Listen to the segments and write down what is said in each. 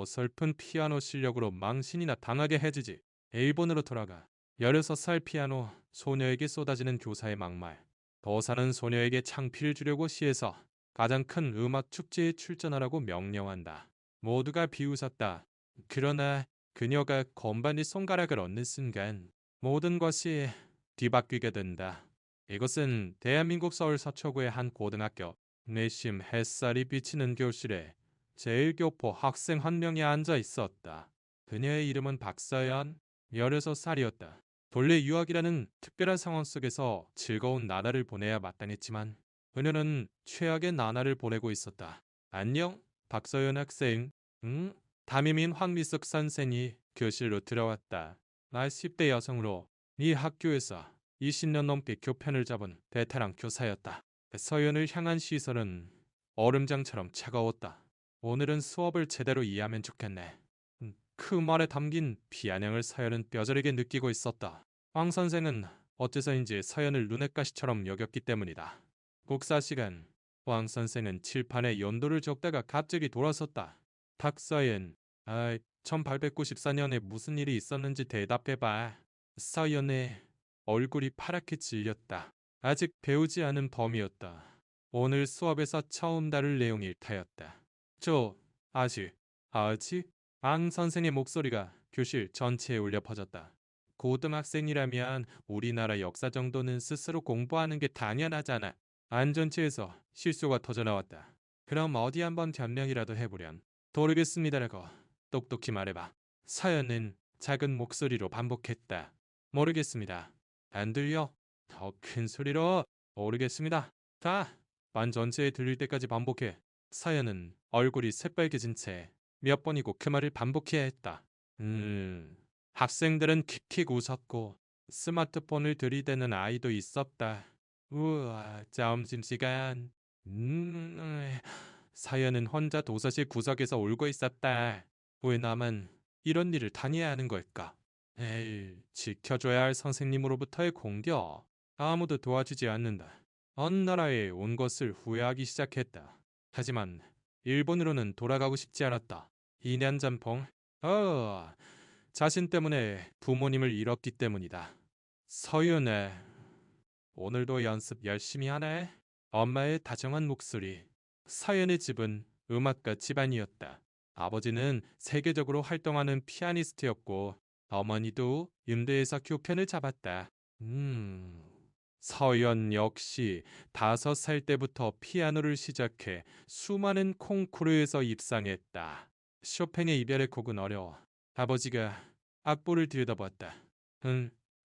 어설픈 피아노 실력으로 망신이나 당하게 해주지. 일본으로 돌아가 16살 피아노 소녀에게 쏟아지는 교사의 막말. 더 사는 소녀에게 창피를 주려고 시에서 가장 큰 음악 축제에 출전하라고 명령한다. 모두가 비웃었다. 그러나 그녀가 건반이 손가락을 얹는 순간 모든 것이 뒤바뀌게 된다. 이것은 대한민국 서울 서초구의 한 고등학교. 내심 햇살이 비치는 교실에 제1교포 학생 한 명이 앉아 있었다. 그녀의 이름은 박서연, 16살이었다. 본래 유학이라는 특별한 상황 속에서 즐거운 나날을 보내야 마땅했지만 그녀는 최악의 나날을 보내고 있었다. 안녕, 박서연 학생. 응? 담임인 황미숙 선생이 교실로 들어왔다. 나 10대 여성으로 네 학교에서 20년 넘게 교편을 잡은 베테랑 교사였다. 서연을 향한 시선은 얼음장처럼 차가웠다. 오늘은 수업을 제대로 이해하면 좋겠네. 그 말에 담긴 비아냥을 서연은 뼈저리게 느끼고 있었다. 황 선생은 어째서인지 서연을 눈엣 가시처럼 여겼기 때문이다. 국사 시간, 황 선생은 칠판에 연도를 적다가 갑자기 돌아섰다. 박서연, 1894년에 무슨 일이 있었는지 대답해봐. 서연의 얼굴이 파랗게 질렸다. 아직 배우지 않은 범이었다. 오늘 수업에서 처음 다룰 내용일 터였다. 아직? 안 선생의 목소리가 교실 전체에 울려 퍼졌다. 고등학생이라면 우리나라 역사 정도는 스스로 공부하는 게 당연하잖아. 안전체에서 실수가 터져나왔다. 그럼 어디 한번 변명이라도 해보렴. 모르겠습니다라고 똑똑히 말해봐. 서연은 작은 목소리로 반복했다. 모르겠습니다. 안 들려? 더 큰 소리로. 모르겠습니다. 반 전체에 들릴 때까지 반복해. 서연은 얼굴이 새빨개진 채 몇 번이고 그 말을 반복해야 했다. 학생들은 킥킥 웃었고 스마트폰을 들이대는 아이도 있었다. 우와, 점심시간. 서연은 혼자 도서실 구석에서 울고 있었다. 왜 나만 이런 일을 다녀야 하는 걸까? 에이, 지켜줘야 할 선생님으로부터의 공격. 아무도 도와주지 않는다. 어느 나라에 온 것을 후회하기 시작했다. 하지만 일본으로는 돌아가고 싶지 않았다. 2년 전봉. 자신 때문에 부모님을 잃었기 때문이다. 서윤애, 오늘도 연습 열심히 하네. 엄마의 다정한 목소리. 서연의 집은 음악가 집안이었다. 아버지는 세계적으로 활동하는 피아니스트였고 어머니도 음대에서 교편을 잡았다. 서연 역시 5살 때부터 피아노를 시작해 수많은 콩쿠르에서 입상했다. 쇼팽의 이별의 곡은 어려워. 아버지가 악보를 들여다보았다.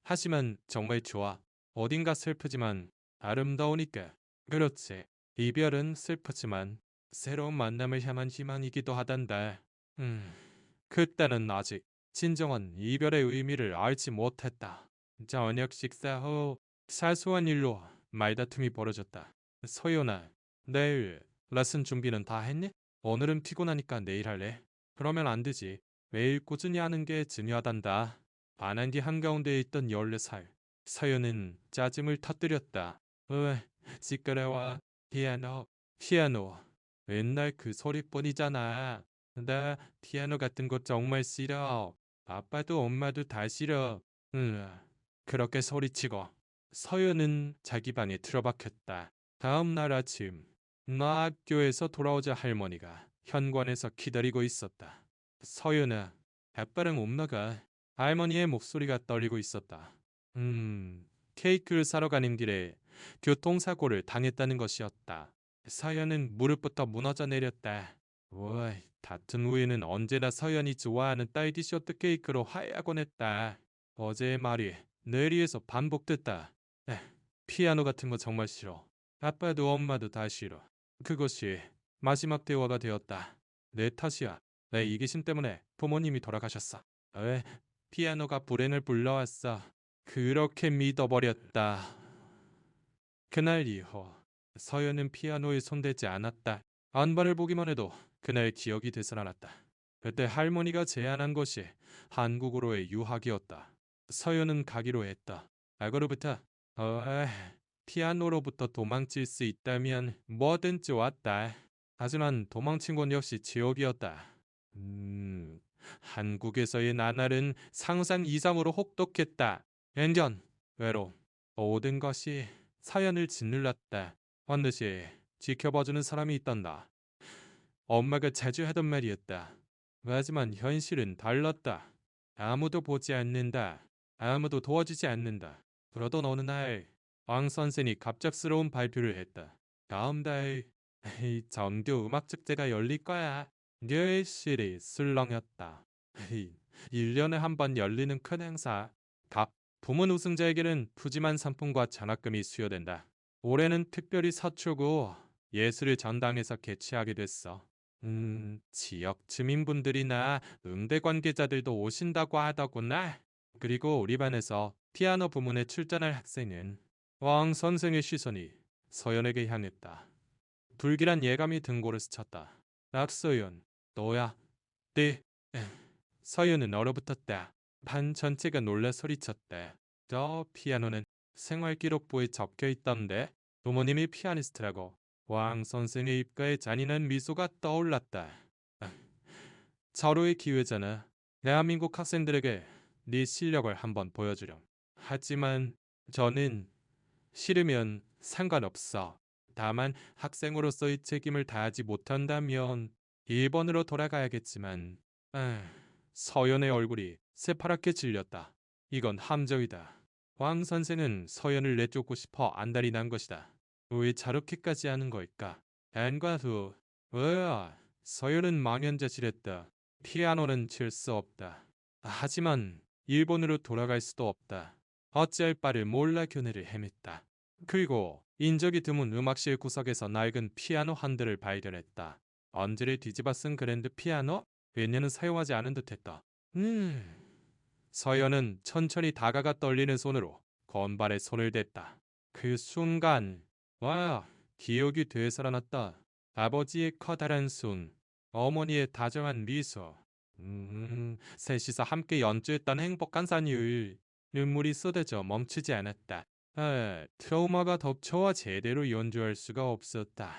하지만 정말 좋아. 어딘가 슬프지만 아름다우니까. 그렇지. 이별은 슬프지만 새로운 만남을 향한 희망이기도 하단다. 그때는 아직 진정한 이별의 의미를 알지 못했다. 저녁 식사 후 사소한 일로 말다툼이 벌어졌다. 서연아, 내일 레슨 준비는 다 했니? 오늘은 피곤하니까 내일 할래. 그러면 안 되지. 매일 꾸준히 하는 게 중요하단다. 반항기 한가운데에 있던 14살. 서연은 짜증을 터뜨렸다. 시끄러워. 피아노. 맨날 그 소리뿐이잖아. 나 피아노 같은 거 정말 싫어. 아빠도 엄마도 다 싫어. 그렇게 소리치고 서연은 자기 방에 틀어박혔다. 다음 날 아침 나 학교에서 돌아오자 할머니가 현관에서 기다리고 있었다. 서연아, 아빠랑 엄마가. 할머니의 목소리가 떨리고 있었다. 케이크를 사러 가는 길에 교통사고를 당했다는 것이었다. 서연은 무릎부터 무너져 내렸다. 와, 다툰 후에는 언제나 서연이 좋아하는 딸기 쇼트케이크로 하야곤 했다. 어제의 말이 뇌리에서 반복됐다. 피아노 같은 거 정말 싫어. 아빠도 엄마도 다 싫어. 그것이 마지막 대화가 되었다. 내 탓이야. 내 이기심 때문에 부모님이 돌아가셨어. 왜? 피아노가 불행을 불러왔어. 그렇게 믿어버렸다. 그날 이후 서연은 피아노에 손대지 않았다. 안반을 보기만 해도 그날 기억이 되살아났다. 그때 할머니가 제안한 것이 한국으로의 유학이었다. 서연은 가기로 했다. 그로부터 피아노로부터 도망칠 수 있다면 뭐든 좋았다. 하지만 도망친 곳 역시 지옥이었다. 한국에서의 나날은 상상 이상으로 혹독했다. 연전, 외로움, 모든 것이 서연을 짓눌렀다. 반드시 지켜봐주는 사람이 있단다. 엄마가 자주 하던 말이었다. 하지만 현실은 달랐다. 아무도 보지 않는다. 아무도 도와주지 않는다. 그러던 어느 날 왕 선생이 갑작스러운 발표를 했다. 다음 달 정규 음악 축제가 열릴 거야. 뇌실이 술렁였다. 1년에 한 번 열리는 큰 행사. 각 부문 우승자에게는 푸짐한 상품과 장학금이 수여된다. 올해는 특별히 서초구 예술을 전당에서 개최하게 됐어. 지역 주민분들이나 응대 관계자들도 오신다고 하더구나. 그리고 우리 반에서 피아노 부문에 출전할 학생은 왕 선생의 시선이 서연에게 향했다. 불길한 예감이 등골을 스쳤다. 낙서연, 너야. 네. 서연은 얼어붙었다. 반 전체가 놀라 소리쳤다. 저 피아노는 생활기록부에 적혀 있던데 부모님이 피아니스트라고. 왕 선생의 입가에 잔인한 미소가 떠올랐다. 절호의 기회잖아. 대한민국 학생들에게 네 실력을 한번 보여주렴. 하지만 저는 싫으면 상관없어. 다만 학생으로서의 책임을 다하지 못한다면 일본으로 돌아가야겠지만 서연의 얼굴이 새파랗게 질렸다. 이건 함정이다. 왕 선생은 서연을 내쫓고 싶어 안달이 난 것이다. 왜 저렇게까지 하는 걸까? 안과 후, 서연은 망연자실했다. 피아노는 칠 수 없다. 하지만 일본으로 돌아갈 수도 없다. 어찌할 바를 몰라 교내를 헤맸다. 그리고 인적이 드문 음악실 구석에서 낡은 피아노 한 대를 발견했다. 언지를 뒤집어 쓴 그랜드 피아노? 몇 년은 사용하지 않은 듯했다. 서연은 천천히 다가가 떨리는 손으로 건발에 손을 댔다. 그 순간 기억이 되살아났다. 아버지의 커다란 손, 어머니의 다정한 미소. 셋이서 함께 연주했던 행복한 산이을. 눈물이 쏟아져 멈추지 않았다. 트라우마가 덮쳐와 제대로 연주할 수가 없었다.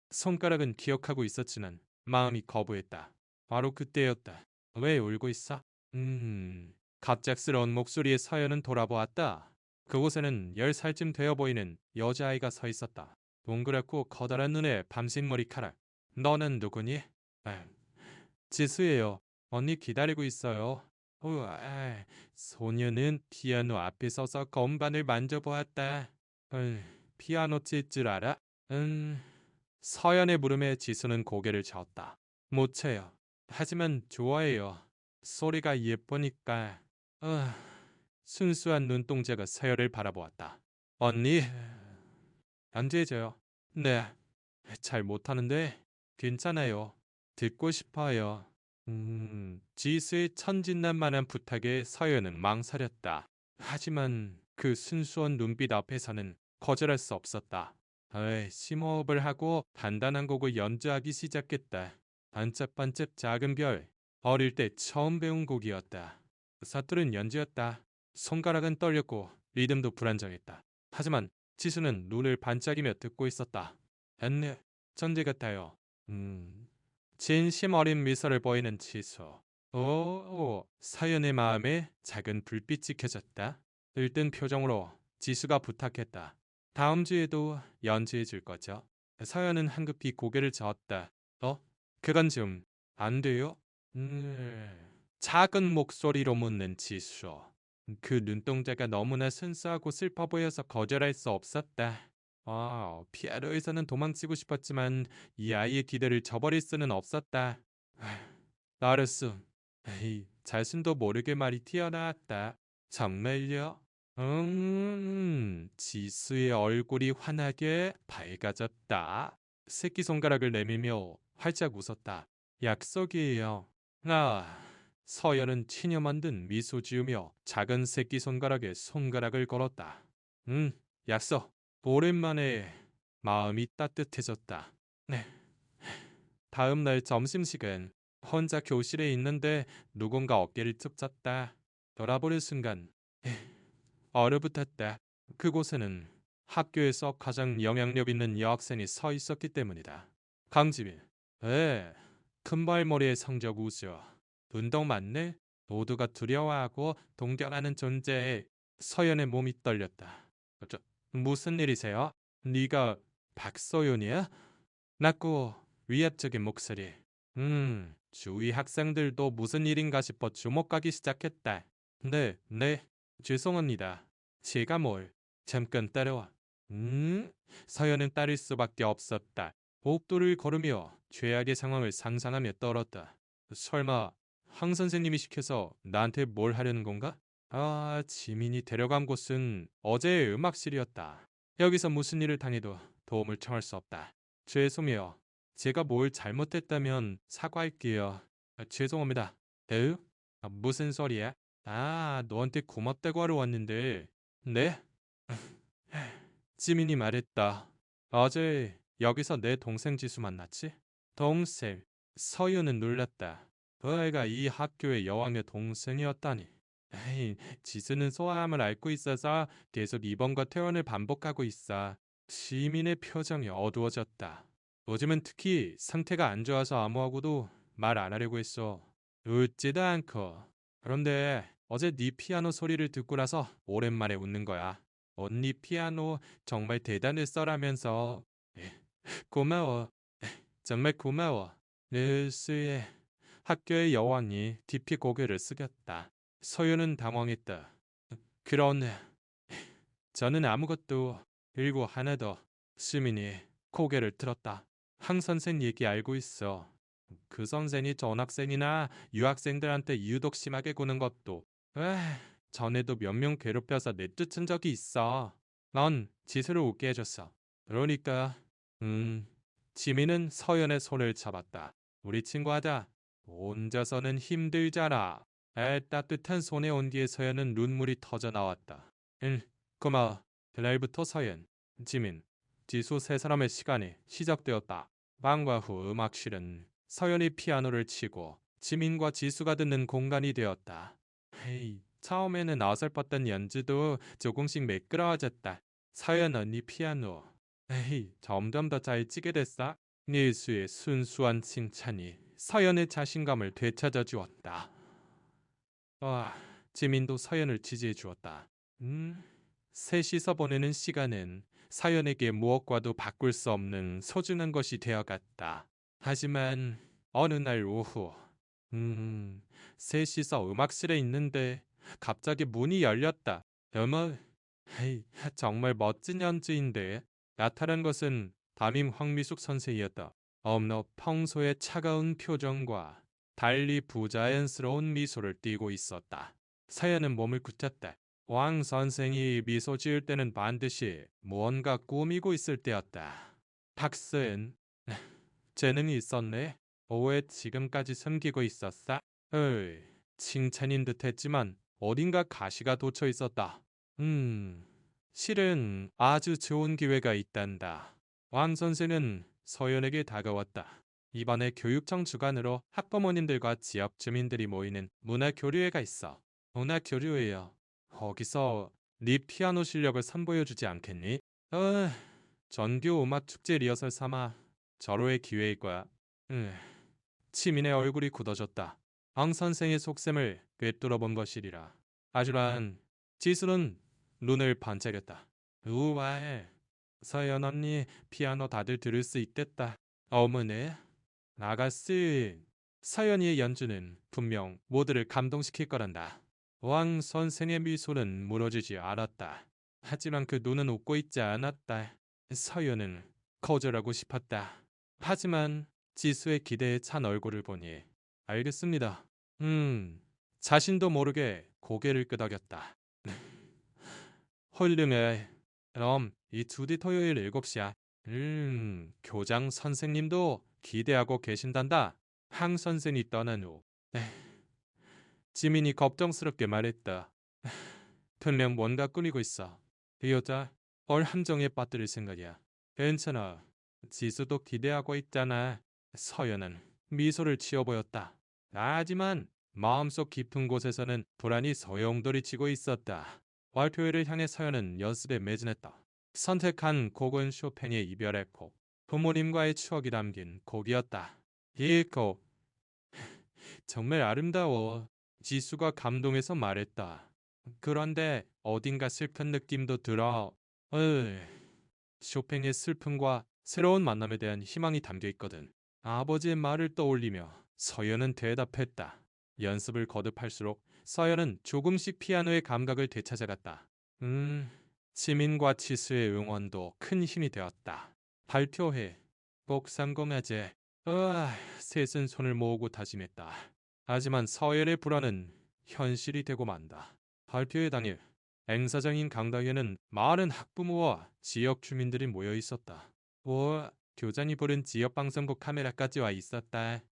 손가락은 기억하고 있었지만 마음이 거부했다. 바로 그때였다. 왜 울고 있어? 갑작스러운 목소리의 서연은 돌아보았다. 그곳에는 10살쯤 되어 보이는 여자아이가 서 있었다. 동그랗고 커다란 눈에 밤색 머리카락. 너는 누구니? 지수예요. 언니 기다리고 있어요. 소녀는 피아노 앞에 서서 건반을 만져보았다. 피아노 칠 줄 알아? 서연의 물음에 지수는 고개를 저었다. 못 쳐요. 하지만 좋아해요. 소리가 예쁘니까. 순수한 눈동자가 서연을 바라보았다. 언니, 안돼져요. 네, 잘 못하는데 괜찮아요. 듣고 싶어요. 지수의 천진난만한 부탁에 서연은 망설였다. 하지만 그 순수한 눈빛 앞에서는 거절할 수 없었다. 심호흡을 하고 단단한 곡을 연주하기 시작했다. 반짝반짝 작은 별, 어릴 때 처음 배운 곡이었다. 서투른 연주였다. 손가락은 떨렸고 리듬도 불안정했다. 하지만 지수는 눈을 반짝이며 듣고 있었다. 안네, 천재 같아요. 진심 어린 미소를 보이는 지수. 서연의 마음에 작은 불빛이 켜졌다. 들뜬 표정으로 지수가 부탁했다. 다음 주에도 연주해 줄 거죠? 서연은 한급히 고개를 저었다. 그건 좀 안 돼요? 작은 목소리로 묻는 지수. 그 눈동자가 너무나 순수하고 슬퍼 보여서 거절할 수 없었다. 피아노에서는 도망치고 싶었지만 이 아이의 기대를 저버릴 수는 없었다. 나르스, 자신도 모르게 말이 튀어나왔다. 정말요? 지수의 얼굴이 환하게 밝아졌다. 새끼손가락을 내밀며 활짝 웃었다. 약속이에요. 서연은 치녀 만든 미소 지으며 작은 새끼손가락에 손가락을 걸었다. 약속. 오랜만에 마음이 따뜻해졌다. 네. 다음 날 점심시간 혼자 교실에 있는데 누군가 어깨를 툭 쳤다. 돌아보는 순간 얼어붙었다. 그곳에는 학교에서 가장 영향력 있는 여학생이 서 있었기 때문이다. 강지민. 큰발머리의 성적 우수. 운동 맞네? 모두가 두려워하고 동경하는 존재에 서연의 몸이 떨렸다. 무슨 일이세요? 네가 박서연이야? 낮고 위압적인 목소리. 주위 학생들도 무슨 일인가 싶어 주목하기 시작했다. 네, 죄송합니다. 제가 뭘? 잠깐 따라와. 음? 서연은 따를 수밖에 없었다. 복도를 걸으며 최악의 상황을 상상하며 떨었다. 설마 황 선생님이 시켜서 나한테 뭘 하려는 건가? 지민이 데려간 곳은 어제의 음악실이었다. 여기서 무슨 일을 당해도 도움을 청할 수 없다. 죄송해요. 제가 뭘 잘못했다면 사과할게요. 죄송합니다. 에휴? 무슨 소리야? 너한테 고맙다고 하러 왔는데. 네? 지민이 말했다. 어제 여기서 내 동생 지수 만났지? 동생. 서유는 놀랐다. 그 아이가 이 학교의 여왕의 동생이었다니. 에이, 지수는 소아암을 앓고 있어서 계속 입원과 퇴원을 반복하고 있어. 시민의 표정이 어두워졌다. 요즘은 특히 상태가 안 좋아서 아무하고도 말 안 하려고 했어. 웃지도 않고. 그런데 어제 네 피아노 소리를 듣고 나서 오랜만에 웃는 거야. 언니 피아노 정말 대단했어라면서. 에, 고마워. 정말 고마워. 뉴스에 학교의 여왕이 깊이 고개를 숙였다. 서유는 당황했다. 그런 저는 아무것도 일고 하나 더. 시민이 고개를 들었다. 황 선생 얘기 알고 있어. 그 선생이 전학생이나 유학생들한테 유독 심하게 구는 것도. 에휴, 전에도 몇 명 괴롭혀서 내쫓은 적이 있어. 넌 지수를 웃게 해줬어. 그러니까 지민은 서연의 손을 잡았다. 우리 친구하자. 혼자서는 힘들잖아. 따뜻한 손에 온기에 서연은 눈물이 터져 나왔다. 고마워. 그날부터 서연, 지민, 지수 세 사람의 시간이 시작되었다. 방과 후 음악실은 서연이 피아노를 치고 지민과 지수가 듣는 공간이 되었다. 처음에는 어설펐던 연주도 조금씩 매끄러워졌다. 서연 언니 피아노. 점점 더 잘 치게 됐어. 예수의 순수한 칭찬이 서연의 자신감을 되찾아 주었다. 지민도 서연을 지지해 주었다. 셋이서 보내는 시간은 서연에게 무엇과도 바꿀 수 없는 소중한 것이 되어갔다. 하지만 어느 날 오후, 셋이서 음악실에 있는데 갑자기 문이 열렸다. 헤이, 정말 멋진 연주인데 나타난 것은 담임 황미숙 선생이었다. 엄너 평소의 차가운 표정과 달리 부자연스러운 미소를 띠고 있었다. 서연은 몸을 굳혔다. 왕 선생이 미소 지을 때는 반드시 무언가 꾸미고 있을 때였다. 박스은 재능이 있었네. 왜 지금까지 숨기고 있었어? 칭찬인 듯 했지만 어딘가 가시가 돋쳐 있었다. 실은 아주 좋은 기회가 있단다. 왕 선생은 서연에게 다가왔다. 이번에 교육청 주관으로 학부모님들과 지역 주민들이 모이는 문화교류회가 있어. 문화교류회요. 거기서 네 피아노 실력을 선보여주지 않겠니? 전교 음악 축제 리허설 삼아 절호의 기회일 거야. 치민의 얼굴이 굳어졌다. 왕 선생의 속셈을 꿰뚫어 본 것이리라. 하지만 지수는 눈을 반짝였다. 우와해. 서연 언니 피아노 다들 들을 수 있겠다. 어머네. 아가씨. 서연이의 연주는 분명 모두를 감동시킬 거란다. 왕 선생의 미소는 무너지지 않았다. 하지만 그 눈은 웃고 있지 않았다. 서연은 거절하고 싶었다. 하지만 지수의 기대에 찬 얼굴을 보니 알겠습니다. 자신도 모르게 고개를 끄덕였다. 홀름해. 그럼 이 주디 토요일 7시야. 교장 선생님도 기대하고 계신단다. 항 선생이 떠난 후 지민이 걱정스럽게 말했다. 분명 뭔가 꾸미고 있어. 이 여자 뭘 함정에 빠뜨릴 생각이야. 괜찮아. 지수도 기대하고 있잖아. 서연은 미소를 지어 보였다. 하지만 마음속 깊은 곳에서는 불안이 소용돌이치고 있었다. 발표회를 향해 서연은 연습에 매진했다. 선택한 곡은 쇼팽의 이별의 곡. 부모님과의 추억이 담긴 곡이었다. 이 곡 정말 아름다워. 지수가 감동해서 말했다. 그런데 어딘가 슬픈 느낌도 들어. 으, 쇼팽의 슬픔과 새로운 만남에 대한 희망이 담겨 있거든. 아버지의 말을 떠올리며 서연은 대답했다. 연습을 거듭할수록 서연은 조금씩 피아노의 감각을 되찾아갔다. 지민과 치수의 응원도 큰 힘이 되었다. 발표회, 꼭 성공하지. 셋은 손을 모으고 다짐했다. 하지만 서열의 불안은 현실이 되고 만다. 발표회 당일, 행사장인 강당에는 많은 학부모와 지역 주민들이 모여 있었다. 교장이 부른 지역방송국 카메라까지 와 있었다.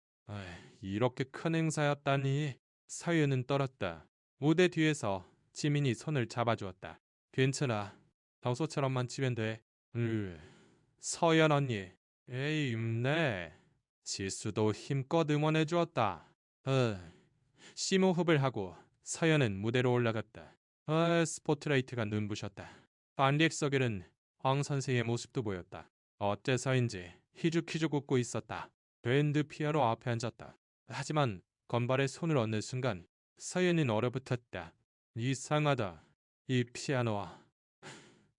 이렇게 큰 행사였다니. 서연은 떨었다. 무대 뒤에서 지민이 손을 잡아주었다. 괜찮아. 평소처럼만 치면 돼. 서연 언니. 에이, 네. 지수도 힘껏 응원해 주었다. 심호흡을 하고 서연은 무대로 올라갔다. 스포트라이트가 눈부셨다. 관객석에는 황 선생의 모습도 보였다. 어째서인지 희죽희죽 웃고 있었다. 밴드 피아노 앞에 앉았다. 하지만 건발에 손을 얹는 순간 서연은 얼어붙었다. 이상하다. 이 피아노와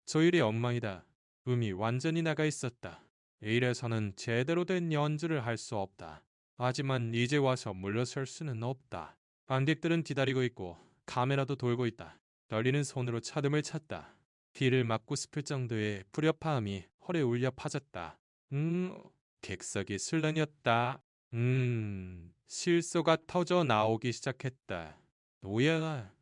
조율이 엉망이다. 음이 완전히 나가 있었다. 이래서는 제대로 된 연주를 할 수 없다. 하지만 이제 와서 물러설 수는 없다. 관객들은 기다리고 있고 카메라도 돌고 있다. 떨리는 손으로 차듬을 찼다. 귀를 막고 싶을 정도의 불협화음이 헐에 울려 퍼졌다. 객석이 술렁였다. 실소가 터져 나오기 시작했다. 뭐야?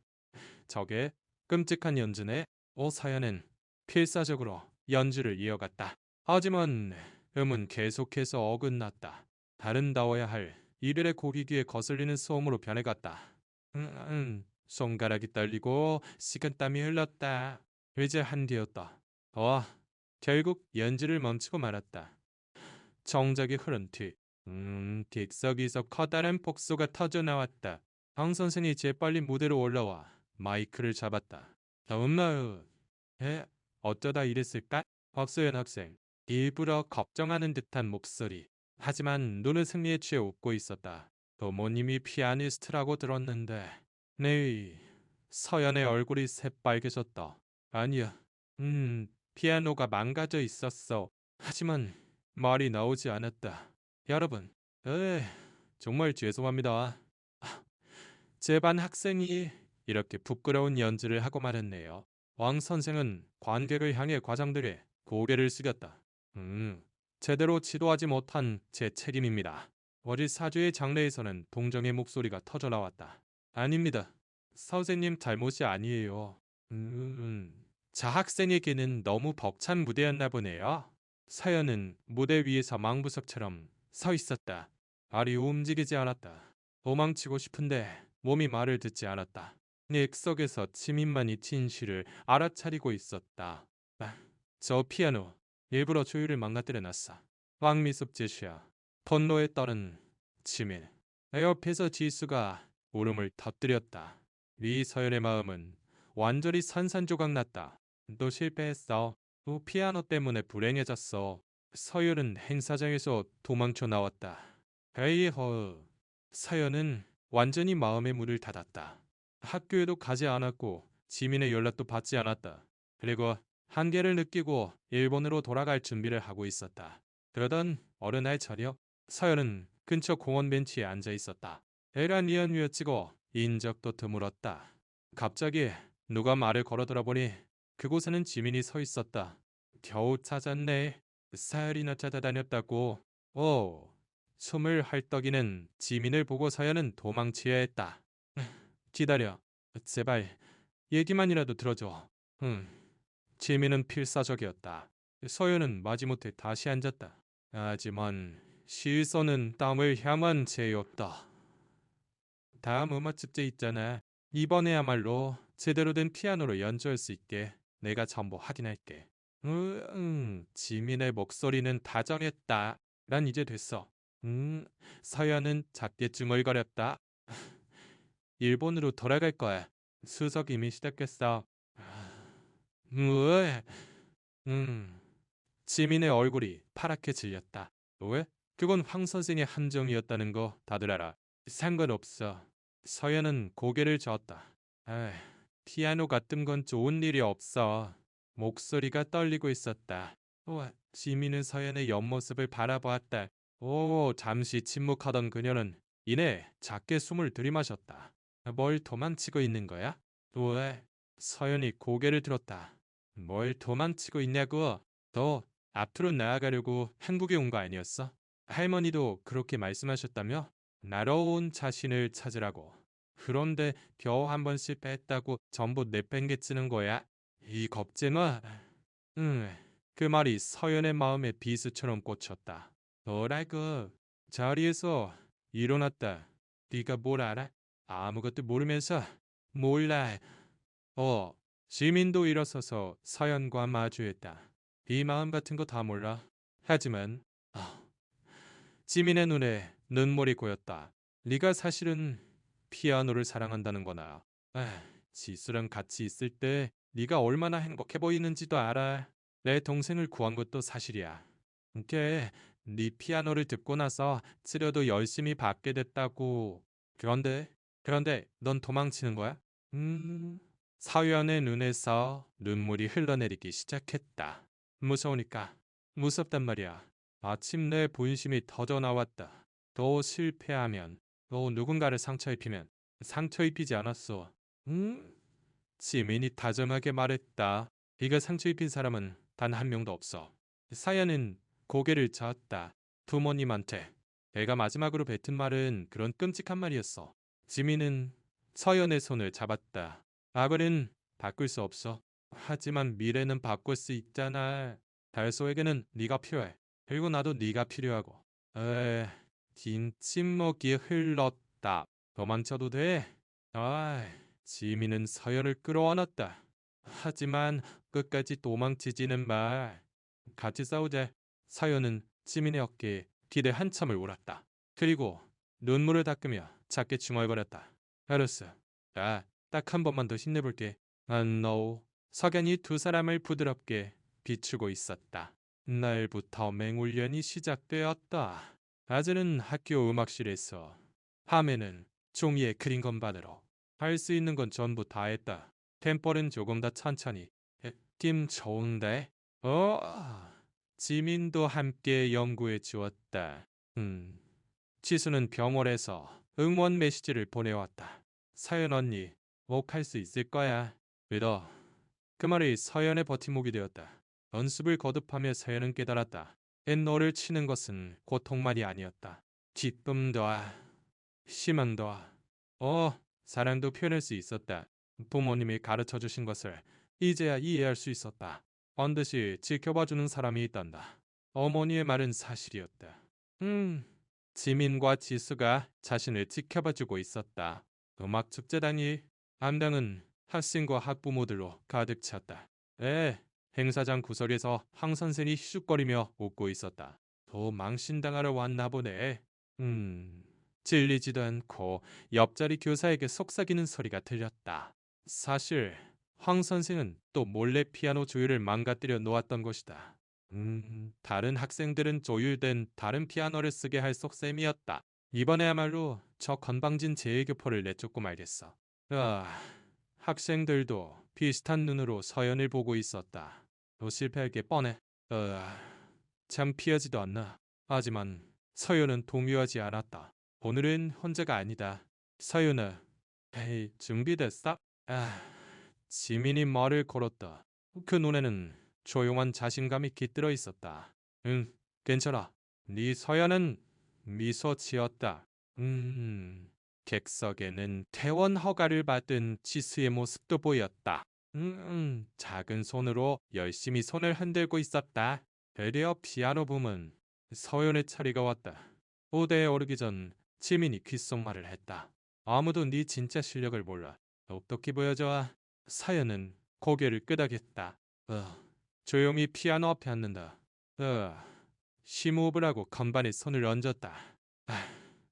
저게 끔찍한 연주네. 서연은 필사적으로 연주를 이어갔다. 하지만 음은 계속해서 어긋났다. 아름다워야 할 이별의 고비 뒤에 거슬리는 소음으로 변해갔다. 손가락이 떨리고 식은땀이 흘렀다. 이제 한뒤였다. 결국 연주를 멈추고 말았다. 정적이 흐른 뒤, 객석에서 커다란 폭소가 터져 나왔다. 황 선생이 재빨리 무대로 올라와 마이크를 잡았다. 엄마, 어쩌다 이랬을까? 박소연 학생, 일부러 걱정하는 듯한 목소리. 하지만 눈은 승리에 취해 웃고 있었다. 부모님이 피아니스트라고 들었는데. 네, 서연의 얼굴이 새빨개졌다. 아니야, 피아노가 망가져 있었어. 하지만 말이 나오지 않았다. 여러분, 정말 죄송합니다. 제 반 학생이 이렇게 부끄러운 연주를 하고 말았네요. 왕 선생은 관객을 향해 과장들의 고개를 숙였다. 제대로 지도하지 못한 제 책임입니다. 어릴 사주의 장례에서는 동정의 목소리가 터져 나왔다. 아닙니다. 선생님 잘못이 아니에요. 자 학생에게는 너무 벅찬 무대였나 보네요. 서연은 무대 위에서 망부석처럼 서 있었다. 발이 움직이지 않았다. 도망치고 싶은데 몸이 말을 듣지 않았다. 객석에서 지민만이 진실을 알아차리고 있었다. 저 피아노 일부러 조율을 망가뜨려 놨어. 황미숙 제시야. 분노에 떨은 지민. 옆에서 지수가 울음을 터뜨렸다. 리서연의 마음은 완전히 산산조각 났다. 또 실패했어. 또 피아노 때문에 불행해졌어. 서연은 행사장에서 도망쳐 나왔다. 헤이허. 서연은 완전히 마음의 문을 닫았다. 학교에도 가지 않았고 지민의 연락도 받지 않았다. 그리고 한계를 느끼고 일본으로 돌아갈 준비를 하고 있었다. 그러던 어느 날 저녁 서연은 근처 공원 벤치에 앉아 있었다. 애란 이연위어치고 인적도 드물었다. 갑자기 누가 말을 걸어들어 보니 그곳에는 지민이 서 있었다. 겨우 찾았네. 사흘이나 찾아다녔다고. 숨을 헐떡이는 지민을 보고 서연은 도망치려 했다. 기다려. 제발 얘기만이라도 들어줘. 지민은 필사적이었다. 서연은 마지못해 다시 앉았다. 하지만 실소는 땀을 향한 채였다. 다음 음악 축제 있잖아. 이번에야말로 제대로 된 피아노로 연주할 수 있게 내가 전부 확인할게. 지민의 목소리는 다정했다. 난 이제 됐어. 서연은 작게 중얼거렸다. 일본으로 돌아갈 거야. 수석 이미 시작했어. 왜? 지민의 얼굴이 파랗게 질렸다. 왜? 그건 황 선생의 함정이었다는 거 다들 알아. 상관없어. 서연은 고개를 저었다. 아, 피아노 같은 건 좋은 일이 없어. 목소리가 떨리고 있었다. 우와, 지민은 서연의 옆모습을 바라보았다. 오, 잠시 침묵하던 그녀는 이내 작게 숨을 들이마셨다. 뭘 도망치고 있는 거야? 왜? 서연이 고개를 들었다. 뭘 도망치고 있냐고? 너 앞으로 나아가려고 한국에 온 거 아니었어? 할머니도 그렇게 말씀하셨다며? 날아온 자신을 찾으라고. 그런데 겨우 한 번 실패했다고 전부 내팽개치는 거야? 이 겁쟁아. 응. 그 말이 서연의 마음에 비수처럼 꽂혔다. 뭐라고? 자리에서 일어났다. 네가 뭘 알아? 아무것도 모르면서. 몰라. 어. 시민도 일어서서 서연과 마주했다. 이 마음 같은 거 다 몰라. 하지만 지민의 눈에 눈물이 고였다. 네가 사실은 피아노를 사랑한다는 거나. 지수랑 같이 있을 때 네가 얼마나 행복해 보이는지도 알아. 내 동생을 구한 것도 사실이야. 걔네 피아노를 듣고 나서 치료도 열심히 받게 됐다고. 그런데 넌 도망치는 거야? 서연의 눈에서 눈물이 흘러내리기 시작했다. 무서우니까. 무섭단 말이야. 마침내 본심이 터져 나왔다. 또 실패하면, 또 누군가를 상처 입히면 상처 입히지 않았어. 응? 지민이 다정하게 말했다. 네가 상처 입힌 사람은 단 한 명도 없어. 사연은 고개를 저었다. 부모님한테. 내가 마지막으로 뱉은 말은 그런 끔찍한 말이었어. 지민은 서연의 손을 잡았다. 악을은 바꿀 수 없어. 하지만 미래는 바꿀 수 있잖아. 달소에게는 네가 필요해. 그리고 나도 네가 필요하고. 긴 침묵이 흘렀다. 도망쳐도 돼? 지민은 서연을 끌어안았다. 하지만 끝까지 도망치지는 마. 같이 싸우자. 서연은 지민의 어깨에 기대 한참을 울었다. 그리고 눈물을 닦으며 작게 중얼거렸다. 알았어. 딱 한 번만 더 힘내볼게. no. 석연이 두 사람을 부드럽게 비추고 있었다. 날부터 맹훈련이 시작되었다. 낮에는 학교 음악실에서, 밤에는 종이에 그린 것만으로 할 수 있는 건 전부 다 했다. 템포는 조금 더 천천히. 팀 좋은데? 지민도 함께 연구해 주었다. 지수는 병원에서 응원 메시지를 보내왔다. 서연 언니, 꼭 할 수 있을 거야. 믿어. 그 말이 서연의 버팀목이 되었다. 연습을 거듭하며 서연은 깨달았다. 너를 치는 것은 고통만이 아니었다. 기쁨도, 희망도, 사랑도 표현할 수 있었다. 부모님이 가르쳐 주신 것을 이제야 이해할 수 있었다. 반드시 지켜봐주는 사람이 있단다. 어머니의 말은 사실이었다. 지민과 지수가 자신을 지켜봐주고 있었다. 음악 축제단이 암당은 학생과 학부모들로 가득 찼다. 행사장 구석에서 황 선생이 희죽거리며 웃고 있었다. 또 망신당하러 왔나 보네. 질리지도 않고 옆자리 교사에게 속삭이는 소리가 들렸다. 사실 황 선생은 또 몰래 피아노 조율을 망가뜨려 놓았던 것이다. 다른 학생들은 조율된 다른 피아노를 쓰게 할 속셈이었다. 이번에야말로 저 건방진 제외교포를 내쫓고 말겠어. 학생들도 비슷한 눈으로 서연을 보고 있었다. 또 실패할 게 뻔해. 창피하지도 않나. 하지만 서연은 동요하지 않았다. 오늘은 혼자가 아니다. 서연아, 준비됐어? 지민이 말을 걸었다. 그 눈에는 조용한 자신감이 깃들어 있었다. 응, 괜찮아. 네 서연은 미소 지었다. 객석에는 퇴원 허가를 받은 지수의 모습도 보였다. 작은 손으로 열심히 손을 흔들고 있었다. 드디어 피아노 부문 서연의 차례가 왔다. 무대에 오르기 전 지민이 귓속말을 했다. 아무도 네 진짜 실력을 몰라. 똑똑히 보여줘. 서연은 고개를 끄덕였다. 조용히 피아노 앞에 앉는다. 심호흡을 하고 건반에 손을 얹었다.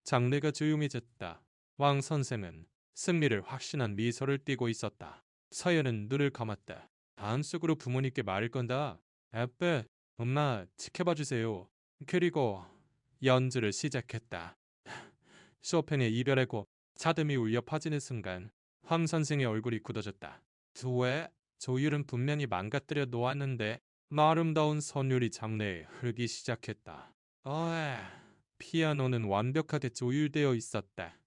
장내가 조용해졌다. 왕 선생은 승리를 확신한 미소를 띠고 있었다. 서연은 눈을 감았다. 다음 속으로 부모님께 말을 건다. 아빠, 엄마 지켜봐 주세요. 그리고 연주를 시작했다. 쇼팽의 이별의 곡 자듬이 울려 퍼지는 순간 황 선생의 얼굴이 굳어졌다. 왜? 조율은 분명히 망가뜨려 놓았는데 아름다운 선율이 장내에 흐르기 시작했다. 피아노는 완벽하게 조율되어 있었다.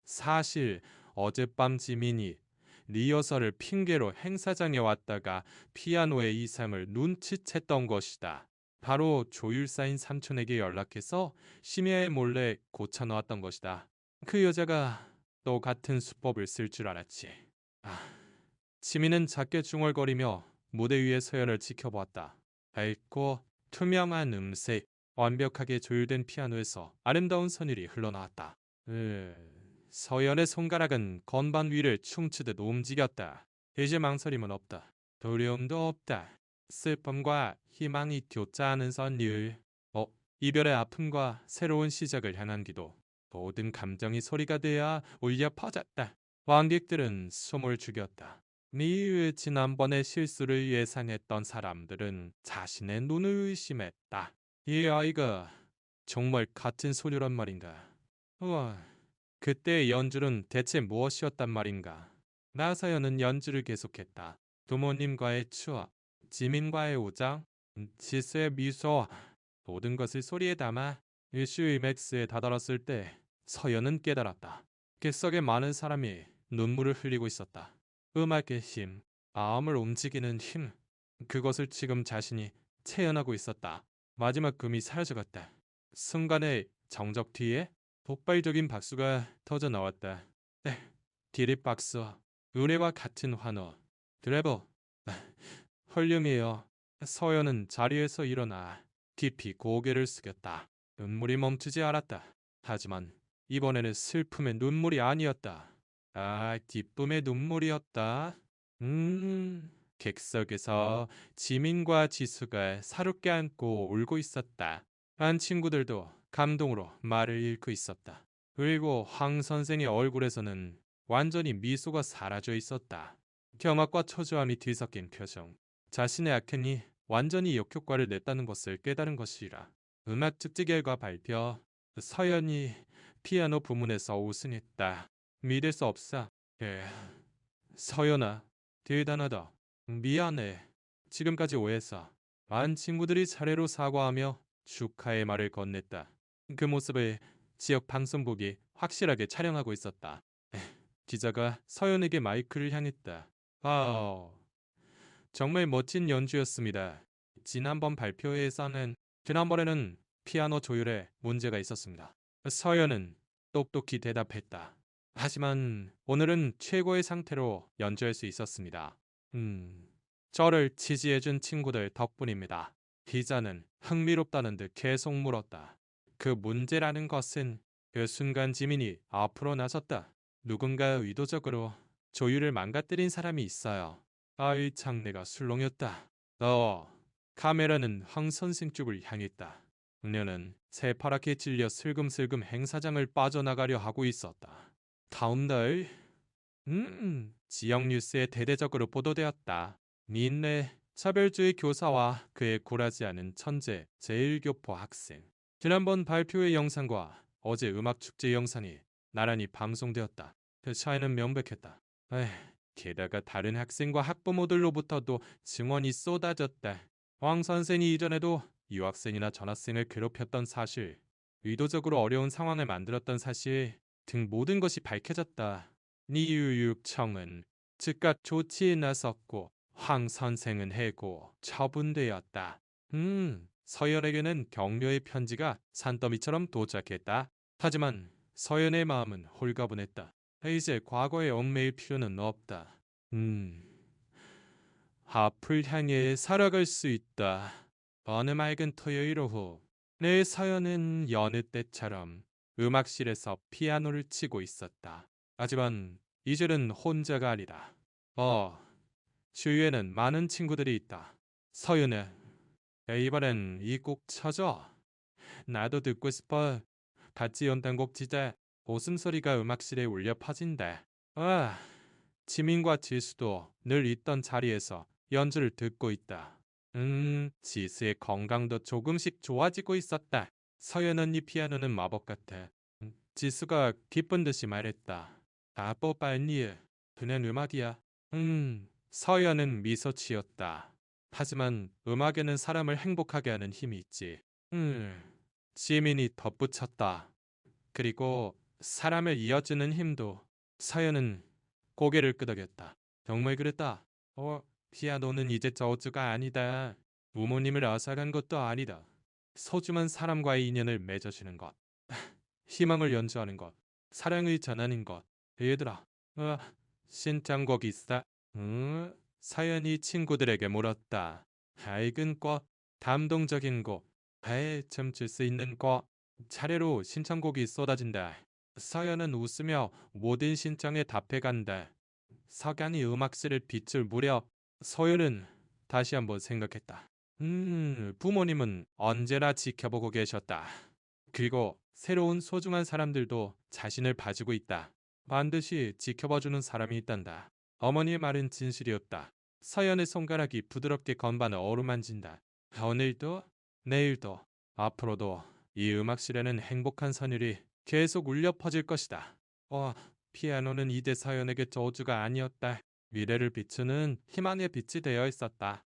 사실 어젯밤 지민이 리허설을 핑계로 행사장에 왔다가 피아노의 이상을 눈치챘던 것이다. 바로 조율사인 삼촌에게 연락해서 심야에 몰래 고쳐놓았던 것이다. 그 여자가 또 같은 수법을 쓸 줄 알았지. 지민은 작게 중얼거리며 무대 위의 서연을 지켜보았다. 밝고 투명한 음색, 완벽하게 조율된 피아노에서 아름다운 선율이 흘러나왔다. 서연의 손가락은 건반 위를 춤추듯 움직였다. 이제 망설임은 없다. 두려움도 없다. 슬픔과 희망이 교차하는 선율. 이별의 아픔과 새로운 시작을 향한 기도. 모든 감정이 소리가 되어 울려 퍼졌다. 관객들은 숨을 죽였다. 지난번의 실수를 예상했던 사람들은 자신의 눈을 의심했다. 이 아이가 정말 같은 소녀란 말인가? 그때의 연주는 대체 무엇이었단 말인가? 나사연은 연주를 계속했다. 부모님과의 추억, 지민과의 우정, 지수의 미소, 모든 것을 소리에 담아 일슈이맥스에 다다랐을 때 서연은 깨달았다. 객석에 많은 사람이 눈물을 흘리고 있었다. 음악의 힘, 마음을 움직이는 힘, 그것을 지금 자신이 체현하고 있었다. 마지막 음이 사라져갔다. 순간의 정적 뒤에 폭발적인 박수가 터져 나왔다. 디립박수, 의뢰와 같은 환호. 드래버, 헐륨이에요. 서연은 자리에서 일어나 깊이 고개를 숙였다. 눈물이 멈추지 않았다. 하지만 이번에는 슬픔의 눈물이 아니었다. 기쁨의 눈물이었다. 객석에서 지민과 지수가 사롭게 안고 울고 있었다. 반 친구들도 감동으로 말을 잃고 있었다. 그리고 황 선생의 얼굴에서는 완전히 미소가 사라져 있었다. 경악과 초조함이 뒤섞인 표정. 자신의 악행이 완전히 역효과를 냈다는 것을 깨달은 것이라. 음악 축제 결과 발표. 서연이 피아노 부문에서 우승했다. 믿을 수 없어. 서연아, 대단하다. 미안해. 지금까지 오해했어. 반 친구들이 차례로 사과하며 축하의 말을 건넸다. 그 모습을 지역 방송국이 확실하게 촬영하고 있었다. 기자가 서연에게 마이크를 향했다. 정말 멋진 연주였습니다. 지난번에는 피아노 조율에 문제가 있었습니다. 서연은 똑똑히 대답했다. 하지만 오늘은 최고의 상태로 연주할 수 있었습니다. 저를 지지해준 친구들 덕분입니다. 기자는 흥미롭다는 듯 계속 물었다. 그 문제라는 것은 그 순간 지민이 앞으로 나섰다. 누군가 의도적으로 조율을 망가뜨린 사람이 있어요. 창내가 술렁였다. 카메라는 황 선생 쪽을 향했다. 그녀는 새파랗게 찔려 슬금슬금 행사장을 빠져나가려 하고 있었다. 다음 날, 지역 뉴스에 대대적으로 보도되었다. 민내 차별주의 교사와 그의 굴하지 않은 천재 제1교포 학생. 지난번 발표회 영상과 어제 음악축제 영상이 나란히 방송되었다. 그 차이는 명백했다. 게다가 다른 학생과 학부모들로부터도 증언이 쏟아졌다. 황 선생이 이전에도 유학생이나 전학생을 괴롭혔던 사실, 의도적으로 어려운 상황을 만들었던 사실 등 모든 것이 밝혀졌다. 니유육청은 즉각 조치에 나섰고 황 선생은 해고 처분되었다. 서연에게는 격려의 편지가 산더미처럼 도착했다. 하지만 서연의 마음은 홀가분했다. 이제 과거에 얽매일 필요는 없다. 앞을 향해 살아갈 수 있다. 어느 맑은 토요일 오후 내 서연은 여느 때처럼 음악실에서 피아노를 치고 있었다. 하지만 이제는 혼자가 아니다. 주위에는 많은 친구들이 있다. 서연아, 이번엔 이 곡 쳐줘. 나도 듣고 싶어. 같이 연단곡 치자. 웃음소리가 음악실에 울려 퍼진다. 지민과 지수도 늘 있던 자리에서 연주를 듣고 있다. 지수의 건강도 조금씩 좋아지고 있었다. 서연 언니 피아노는 마법 같아. 지수가 기쁜 듯이 말했다. 아빠 빨리. 그냥 음악이야. 서연은 미소 지었다. 하지만 음악에는 사람을 행복하게 하는 힘이 있지. 지민이 덧붙였다. 그리고 사람을 이어주는 힘도. 서연은 고개를 끄덕였다. 정말 그랬다. 피아노는 이제 저주가 아니다. 부모님을 앗아간 것도 아니다. 소중한 사람과의 인연을 맺어주는 것. 희망을 연주하는 것. 사랑을 전하는 것. 얘들아, 신청곡 있어? 사연이 친구들에게 물었다. 밝은 꽃, 감동적인 곡, 배에 춤출 수 있는 꽃. 차례로 신청곡이 쏟아진다. 서연은 웃으며 모든 신청에 답해간다. 석양이 음악실을 비출 무렵 서연은 다시 한번 생각했다. 부모님은 언제나 지켜보고 계셨다. 그리고 새로운 소중한 사람들도 자신을 봐주고 있다. 반드시 지켜봐주는 사람이 있단다. 어머니의 말은 진실이었다. 서연의 손가락이 부드럽게 건반을 어루만진다. 오늘도 내일도 앞으로도 이 음악실에는 행복한 선율이 계속 울려 퍼질 것이다. 피아노는 이제 서연에게 저주가 아니었다. 미래를 비추는 희망의 빛이 되어 있었다.